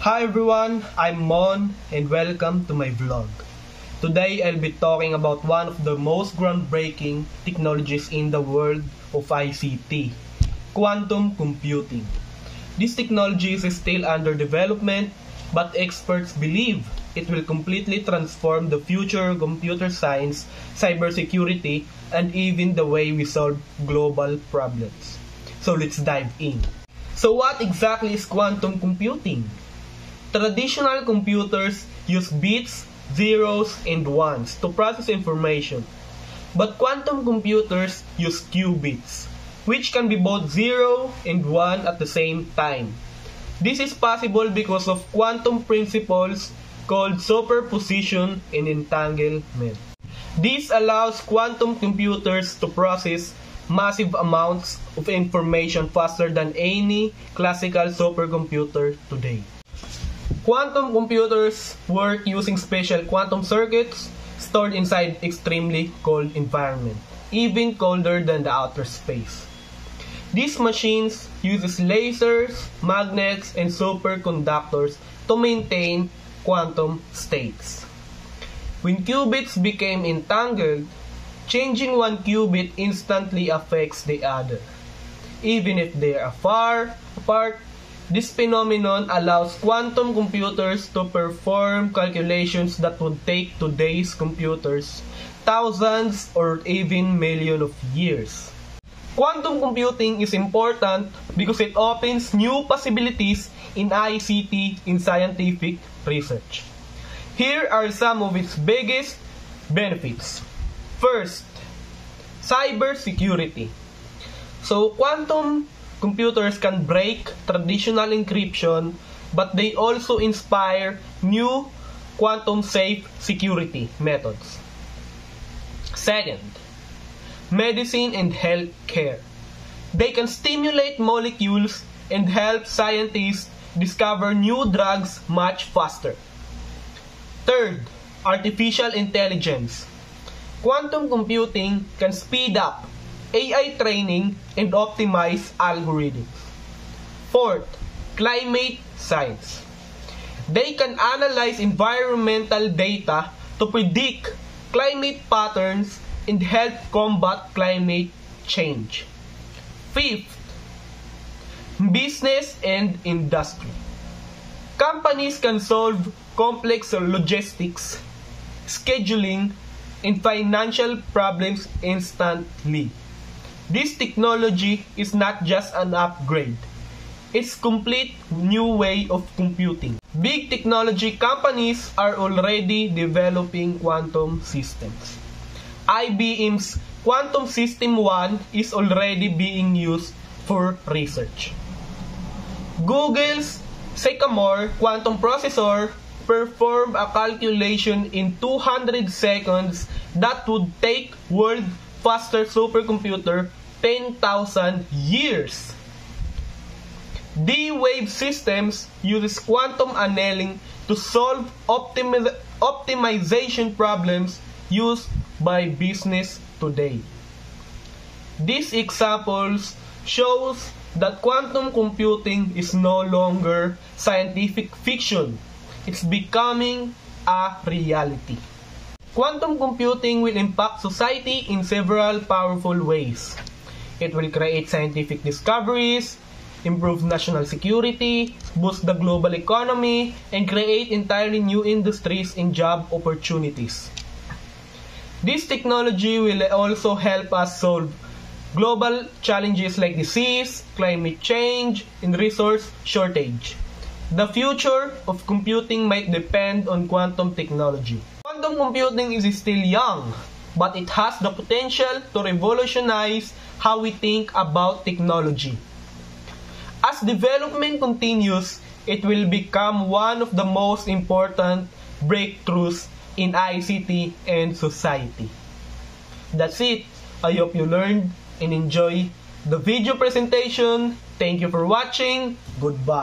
Hi everyone, I'm Mon and welcome to my vlog. Today I'll be talking about one of the most groundbreaking technologies in the world of ICT, quantum computing. This technology is still under development, but experts believe it will completely transform the future of computer science, cybersecurity, and even the way we solve global problems. So let's dive in. So what exactly is quantum computing? Traditional computers use bits, zeros, and ones to process information. But quantum computers use qubits, which can be both 0 and 1 at the same time. This is possible because of quantum principles called superposition and entanglement. This allows quantum computers to process massive amounts of information faster than any classical supercomputer today. Quantum computers work using special quantum circuits stored inside extremely cold environment, even colder than the outer space. These machines use lasers, magnets, and superconductors to maintain quantum states. When qubits became entangled, changing one qubit instantly affects the other. Even if they are far apart, this phenomenon allows quantum computers to perform calculations that would take today's computers thousands or even millions of years. Quantum computing is important because it opens new possibilities in ICT in scientific research. Here are some of its biggest benefits. First, cybersecurity. So quantum computers can break traditional encryption, but they also inspire new quantum-safe security methods. Second, medicine and healthcare. They can stimulate molecules and help scientists discover new drugs much faster. Third, artificial intelligence. Quantum computing can speed up AI training and optimize algorithms. Fourth, climate science. They can analyze environmental data to predict climate patterns and help combat climate change. Fifth, business and industry. Companies can solve complex logistics, scheduling, and financial problems instantly. This technology is not just an upgrade. It's a complete new way of computing. Big technology companies are already developing quantum systems. IBM's Quantum System 1 is already being used for research. Google's Sycamore quantum processor performed a calculation in 200 seconds that would take world faster supercomputer 10,000 years. D-Wave Systems uses quantum annealing to solve optimization problems used by business today. These examples shows that quantum computing is no longer scientific fiction. It's becoming a reality. Quantum computing will impact society in several powerful ways. It will create scientific discoveries, improve national security, boost the global economy, and create entirely new industries and job opportunities. This technology will also help us solve global challenges like disease, climate change, and resource shortage. The future of computing might depend on quantum technology. Quantum computing is still young, but it has the potential to revolutionize how we think about technology. As development continues, it will become one of the most important breakthroughs in ICT and society. That's it. I hope you learned and enjoy the video presentation. Thank you for watching. Goodbye.